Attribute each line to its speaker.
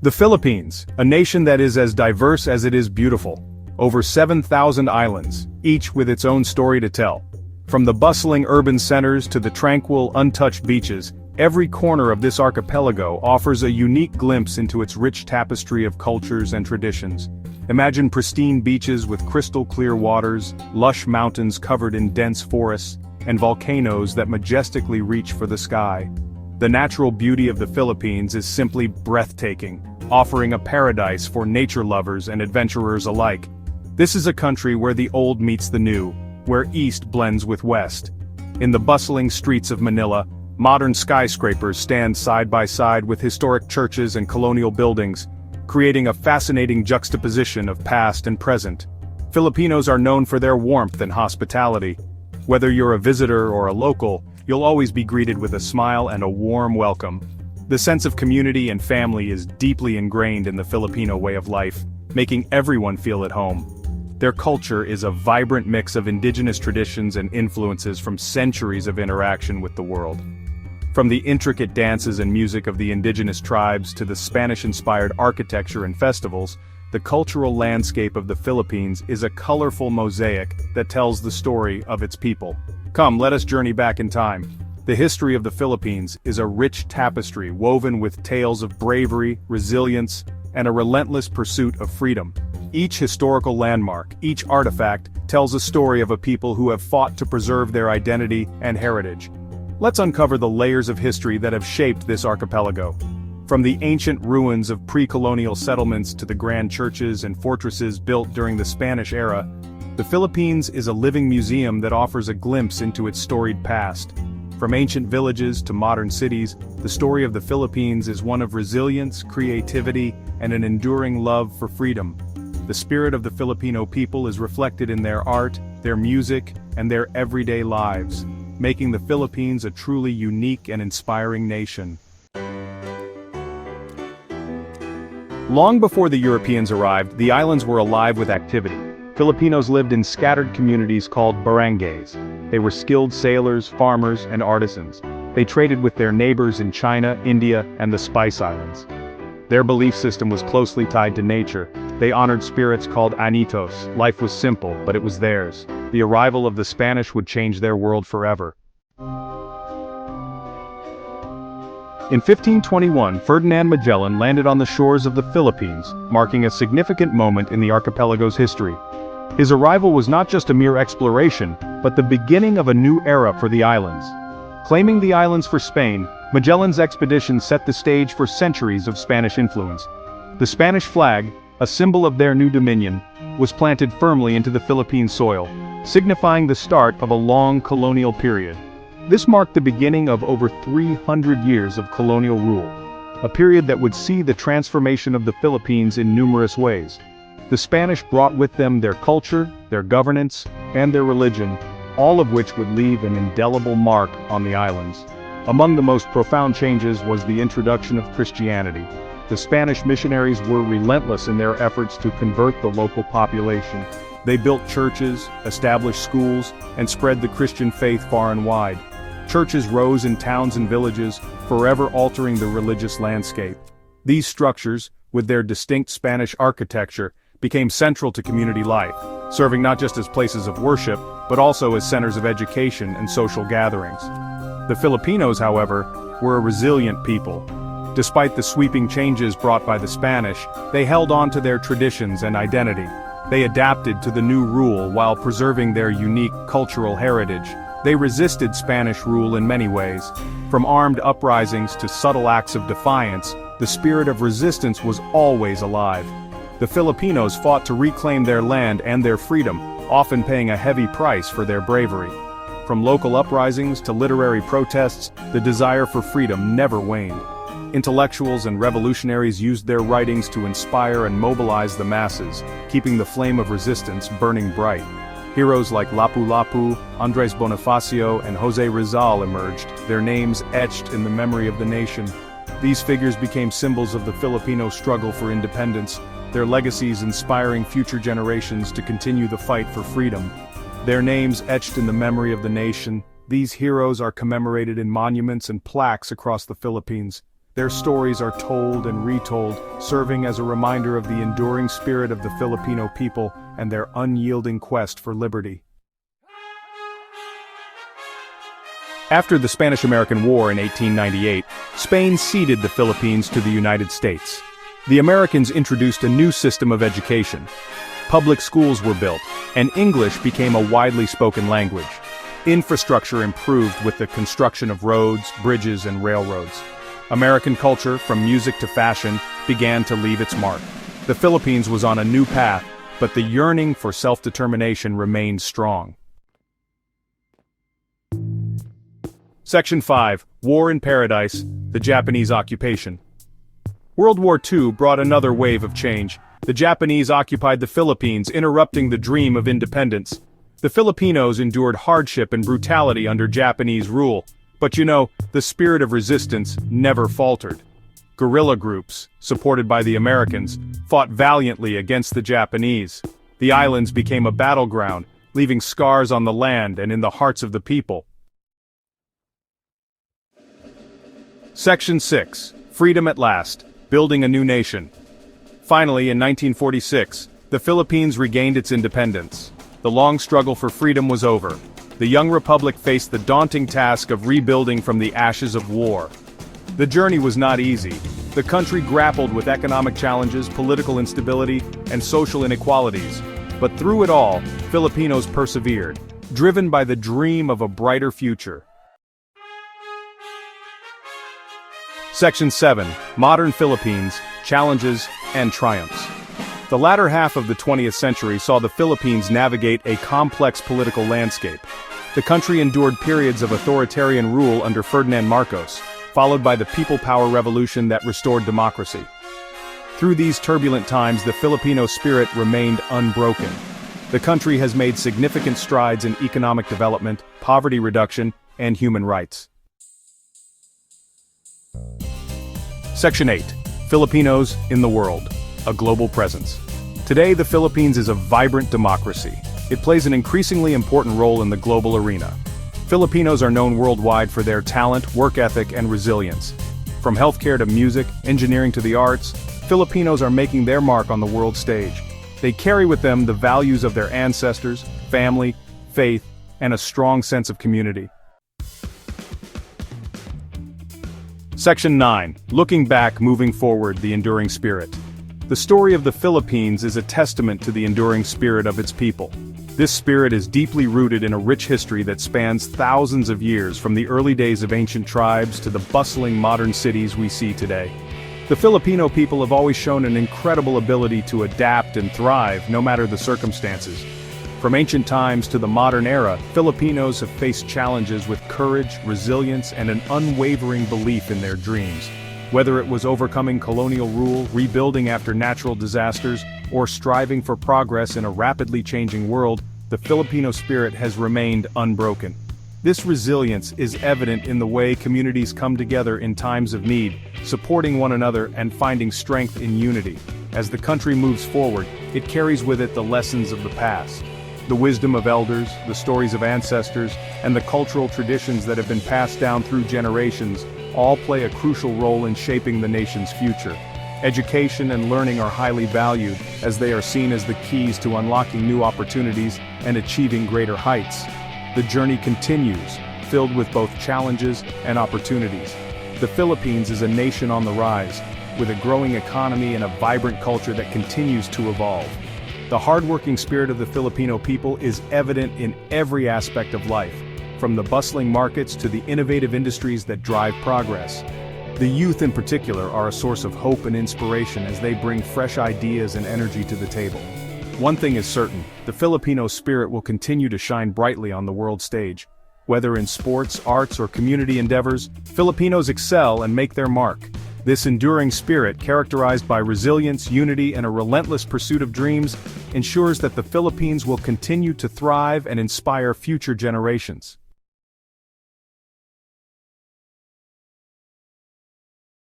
Speaker 1: The Philippines, a nation that is as diverse as it is beautiful. Over 7,000 islands, each with its own story to tell. From the bustling urban centers to the tranquil, untouched beaches, every corner of this archipelago offers a unique glimpse into its rich tapestry of cultures and traditions. Imagine pristine beaches with crystal-clear waters, lush mountains covered in dense forests, and volcanoes that majestically reach for the sky. The natural beauty of the Philippines is simply breathtaking, offering a paradise for nature lovers and adventurers alike. This is a country where the old meets the new, where East blends with West. In the bustling streets of Manila, modern skyscrapers stand side by side with historic churches and colonial buildings, creating a fascinating juxtaposition of past and present. Filipinos are known for their warmth and hospitality. Whether you're a visitor or a local, you'll always be greeted with a smile and a warm welcome. The sense of community and family is deeply ingrained in the Filipino way of life, making everyone feel at home. Their culture is a vibrant mix of indigenous traditions and influences from centuries of interaction with the world. From the intricate dances and music of the indigenous tribes to the Spanish-inspired architecture and festivals, the cultural landscape of the Philippines is a colorful mosaic that tells the story of its people. Come, let us journey back in time. The history of the Philippines is a rich tapestry woven with tales of bravery, resilience, and a relentless pursuit of freedom. Each historical landmark, each artifact, tells a story of a people who have fought to preserve their identity and heritage. Let's uncover the layers of history that have shaped this archipelago. From the ancient ruins of pre-colonial settlements to the grand churches and fortresses built during the Spanish era, the Philippines is a living museum that offers a glimpse into its storied past. From ancient villages to modern cities, the story of the Philippines is one of resilience, creativity, and an enduring love for freedom. The spirit of the Filipino people is reflected in their art, their music, and their everyday lives, making the Philippines a truly unique and inspiring nation. Long before the Europeans arrived, the islands were alive with activity. Filipinos lived in scattered communities called barangays. They were skilled sailors, farmers, and artisans. They traded with their neighbors in China, India, and the Spice Islands. Their belief system was closely tied to nature. They honored spirits called anitos. Life was simple, but it was theirs. The arrival of the Spanish would change their world forever. In 1521, Ferdinand Magellan landed on the shores of the Philippines, marking a significant moment in the archipelago's history. His arrival was not just a mere exploration, but the beginning of a new era for the islands. Claiming the islands for Spain, Magellan's expedition set the stage for centuries of Spanish influence. The Spanish flag, a symbol of their new dominion, was planted firmly into the Philippine soil, signifying the start of a long colonial period. This marked the beginning of over 300 years of colonial rule, a period that would see the transformation of the Philippines in numerous ways. The Spanish brought with them their culture, their governance, and their religion, all of which would leave an indelible mark on the islands. Among the most profound changes was the introduction of Christianity. The Spanish missionaries were relentless in their efforts to convert the local population. They built churches, established schools, and spread the Christian faith far and wide. Churches rose in towns and villages, forever altering the religious landscape. These structures, with their distinct Spanish architecture, became central to community life, serving not just as places of worship, but also as centers of education and social gatherings. The Filipinos, however, were a resilient people. Despite the sweeping changes brought by the Spanish, they held on to their traditions and identity. They adapted to the new rule while preserving their unique cultural heritage. They resisted Spanish rule in many ways. From armed uprisings to subtle acts of defiance, the spirit of resistance was always alive. The Filipinos fought to reclaim their land and their freedom, often paying a heavy price for their bravery. From local uprisings to literary protests, the desire for freedom never waned. Intellectuals and revolutionaries used their writings to inspire and mobilize the masses, keeping the flame of resistance burning bright. Heroes like Lapu-Lapu, Andres Bonifacio, and Jose Rizal emerged, their names etched in the memory of the nation. These figures became symbols of the Filipino struggle for independence, their legacies inspiring future generations to continue the fight for freedom. Their names etched in the memory of the nation, these heroes are commemorated in monuments and plaques across the Philippines. Their stories are told and retold, serving as a reminder of the enduring spirit of the Filipino people and their unyielding quest for liberty. After the Spanish-American War in 1898, Spain ceded the Philippines to the United States. The Americans introduced a new system of education. Public schools were built, and English became a widely spoken language. Infrastructure improved with the construction of roads, bridges, and railroads. American culture, from music to fashion, began to leave its mark. The Philippines was on a new path, but the yearning for self-determination remained strong. Section 5. War in Paradise, the Japanese Occupation. World War II brought another wave of change. The Japanese occupied the Philippines, interrupting the dream of independence. The Filipinos endured hardship and brutality under Japanese rule. But the spirit of resistance never faltered. Guerrilla groups, supported by the Americans, fought valiantly against the Japanese. The islands became a battleground, leaving scars on the land and in the hearts of the people. Section 6. Freedom at last, building a new nation. Finally, in 1946, the Philippines regained its independence. The long struggle for freedom was over. The young republic faced the daunting task of rebuilding from the ashes of war. The journey was not easy. The country grappled with economic challenges, political instability, and social inequalities. But through it all, Filipinos persevered, driven by the dream of a brighter future. Section 7. Modern Philippines, Challenges and Triumphs. The latter half of the 20th century saw the Philippines navigate a complex political landscape. The country endured periods of authoritarian rule under Ferdinand Marcos, followed by the People Power Revolution that restored democracy. Through these turbulent times, the Filipino spirit remained unbroken. The country has made significant strides in economic development, poverty reduction, and human rights. Section 8. Filipinos in the world, a global presence. Today, the Philippines is a vibrant democracy. It plays an increasingly important role in the global arena. Filipinos are known worldwide for their talent, work ethic, and resilience. From healthcare to music, engineering to the arts, Filipinos are making their mark on the world stage. They carry with them the values of their ancestors, family, faith, and a strong sense of community. Section 9. Looking back, moving forward, the enduring spirit. The story of the Philippines is a testament to the enduring spirit of its people. This spirit is deeply rooted in a rich history that spans thousands of years, from the early days of ancient tribes to the bustling modern cities we see today. The Filipino people have always shown an incredible ability to adapt and thrive, no matter the circumstances. From ancient times to the modern era, Filipinos have faced challenges with courage, resilience, and an unwavering belief in their dreams. Whether it was overcoming colonial rule, rebuilding after natural disasters, or striving for progress in a rapidly changing world, the Filipino spirit has remained unbroken. This resilience is evident in the way communities come together in times of need, supporting one another and finding strength in unity. As the country moves forward, it carries with it the lessons of the past. The wisdom of elders, the stories of ancestors, and the cultural traditions that have been passed down through generations all play a crucial role in shaping the nation's future. Education and learning are highly valued, as they are seen as the keys to unlocking new opportunities and achieving greater heights. The journey continues, filled with both challenges and opportunities. The Philippines is a nation on the rise, with a growing economy and a vibrant culture that continues to evolve. The hardworking spirit of the Filipino people is evident in every aspect of life, from the bustling markets to the innovative industries that drive progress. The youth in particular are a source of hope and inspiration as they bring fresh ideas and energy to the table. One thing is certain, the Filipino spirit will continue to shine brightly on the world stage. Whether in sports, arts, or community endeavors, Filipinos excel and make their mark. This enduring spirit, characterized by resilience, unity, and a relentless pursuit of dreams, ensures that the Philippines will continue to thrive and inspire future generations.